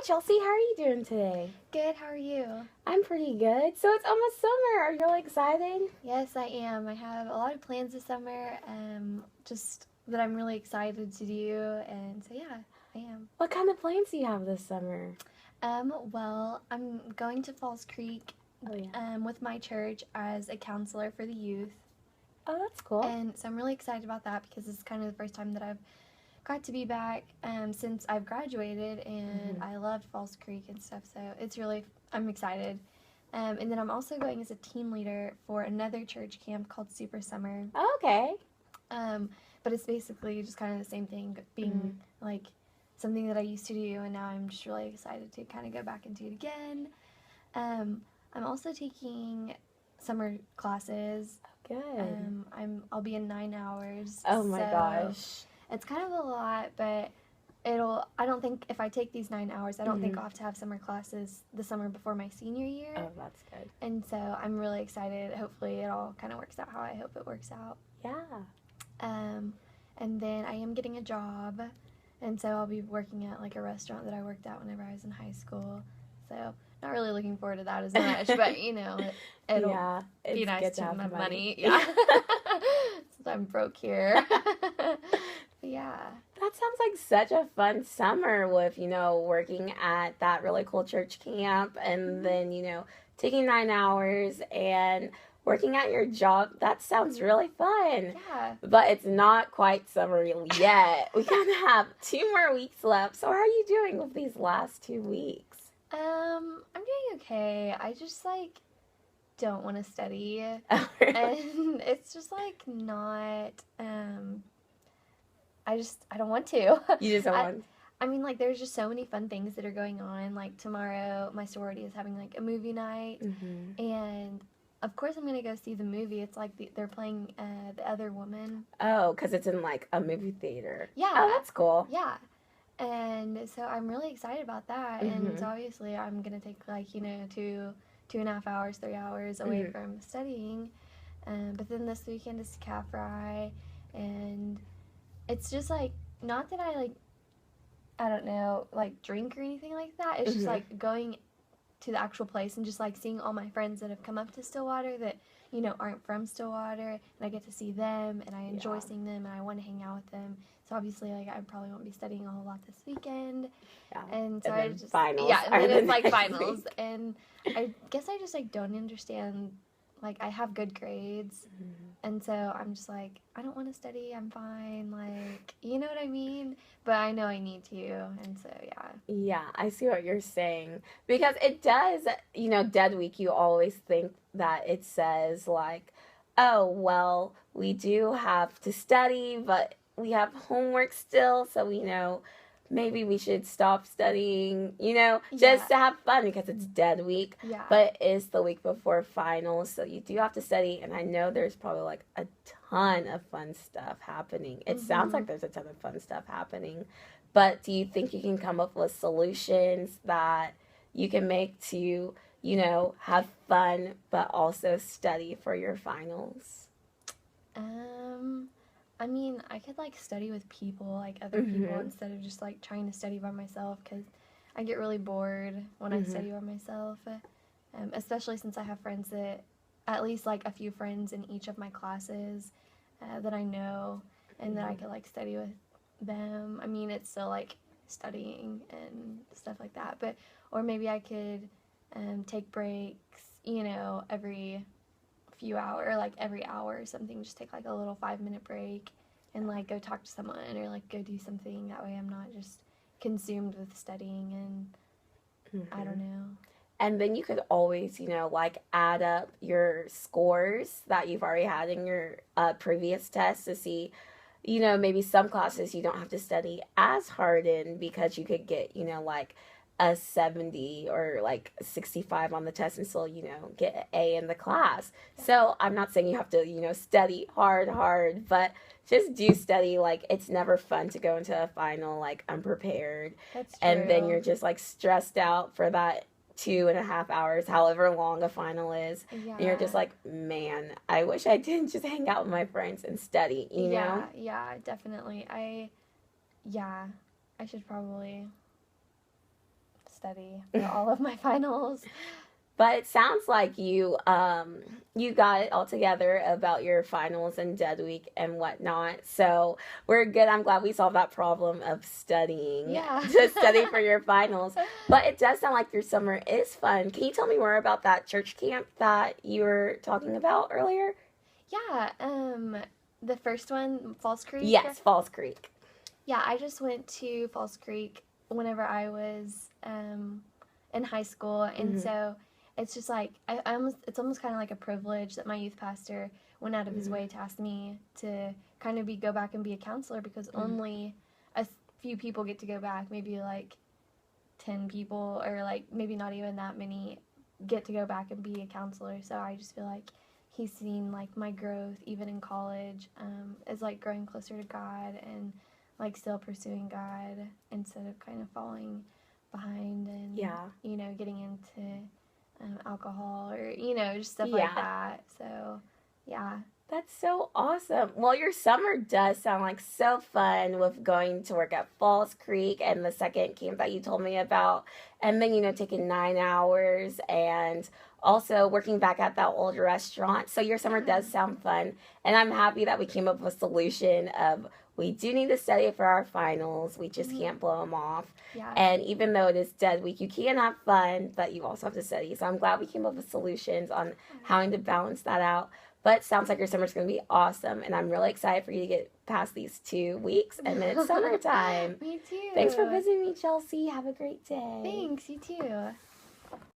Chelsea, how are you doing today? Good, how are you? I'm pretty good. So it's almost summer. Are you really excited? Yes, I am. I have a lot of plans this summer, just that I'm really excited to do, and so yeah, I am. What kind of plans do you have this summer? Well, I'm going to Falls Creek Oh, yeah. with my church as a counselor for the youth, Oh, that's cool. and so I'm really excited about that because it's kind of the first time that I've got to be back since I've graduated, and I loved Falls Creek and stuff, so I'm excited. And then I'm also going as a team leader for another church camp called Super Summer. Oh, okay. But it's basically just kind of the same thing, being like something that I used to do, and now I'm just really excited to kind of go back and do it again. I'm also taking summer classes. Good. I'll be in 9 hours. Oh my so gosh. It's kind of a lot, but I don't think if I take these 9 hours, I don't think I'll have to have summer classes the summer before my senior year. Oh, that's good. And so I'm really excited. Hopefully it all kind of works out how I hope it works out. Yeah. And then I am getting a job, and so I'll be working at like a restaurant that I worked at whenever I was in high school. So not really looking forward to that as much, but it'll be nice to have money. Yeah. Since I'm broke here. Yeah. That sounds like such a fun summer with, working at that really cool church camp and then, taking 9 hours and working at your job. That sounds really fun. Yeah. But it's not quite summer yet. We kind of have 2 more weeks left. So how are you doing with these last 2 weeks? I'm doing okay. I just don't want to study. Oh, really? And it's just not I don't want to. You just don't want. I mean, there's just so many fun things that are going on. Like, tomorrow, my sorority is having, a movie night. And, of course, I'm going to go see the movie. It's they're playing The Other Woman. Oh, because it's in, a movie theater. Yeah. Oh, that's cool. Yeah. And so I'm really excited about that. And so, obviously, I'm going to take, 2.5 hours, 3 hours away from studying. But then this weekend is Calf Fry. And it's just, not that I don't know, drink or anything like that. It's just, going to the actual place and just, seeing all my friends that have come up to Stillwater that, aren't from Stillwater. And I get to see them, and I enjoy seeing them, and I want to hang out with them. So, obviously, I probably won't be studying a whole lot this weekend. Yeah. And so and then finals. Yeah, and then it's, next finals. week. And I guess I just, don't understand. I have good grades, and so I'm just I don't want to study, I'm fine, you know what I mean? But I know I need to, and so, yeah. Yeah, I see what you're saying. Because it does, Dead Week, you always think that it says, oh, well, we do have to study, but we have homework still, so we know maybe we should stop studying, just to have fun because it's Dead Week. Yeah. But it's the week before finals, so you do have to study. And I know there's probably a ton of fun stuff happening. It sounds like there's a ton of fun stuff happening. But do you think you can come up with solutions that you can make to, have fun but also study for your finals? I mean, I could, study with people, other people, instead of just, trying to study by myself, because I get really bored when I study by myself, especially since I have friends that, at least, a few friends in each of my classes that I know, and that I could, study with them. I mean, it's still, studying and stuff like that, or maybe I could take breaks, every few hours, every hour or something, just take a little 5-minute break and go talk to someone or go do something. That way I'm not just consumed with studying and I don't know. And then you could always, add up your scores that you've already had in your previous tests to see, maybe some classes you don't have to study as hard in because you could get, a 70 or 65 on the test and still, get an A in the class. So I'm not saying you have to, study hard, but just do study. It's never fun to go into a final, unprepared. That's true. And then you're just, stressed out for that 2.5 hours, however long a final is. Yeah. And you're just man, I wish I didn't just hang out with my friends and study, you know? Yeah, definitely. I should probably study for all of my finals. But it sounds like you got it all together about your finals and dead week and whatnot. So we're good. I'm glad we solved that problem of studying Yeah. to study for your finals. But it does sound like your summer is fun. Can you tell me more about that church camp that you were talking about earlier? Yeah, the first one, Falls Creek. Yes, Falls Creek. Yeah, I just went to Falls Creek whenever I was in high school, and so it's just like it's almost kind of like a privilege that my youth pastor went out of his way to ask me to kind of go back and be a counselor, because only a few people get to go back, maybe like 10 people, or like maybe not even that many get to go back and be a counselor. So I just feel like he's seen like my growth even in college, as like growing closer to God and like still pursuing God instead of kind of falling behind and you know, getting into alcohol or, you know, just stuff like that. So yeah. That's so awesome. Well, your summer does sound like so fun with going to work at Falls Creek and the second camp that you told me about. And then, you know, taking 9 hours and also working back at that old restaurant. So your summer does sound fun. And I'm happy that we came up with a solution of we do need to study for our finals. We just can't blow them off. Yeah. And even though it is dead week, you can have fun, but you also have to study. So I'm glad we came up with solutions on how to balance that out. But it sounds like your summer's going to be awesome, and I'm really excited for you to get past these 2 weeks, and then it's summertime. Me too. Thanks for visiting me, Chelsea. Have a great day. Thanks, you too.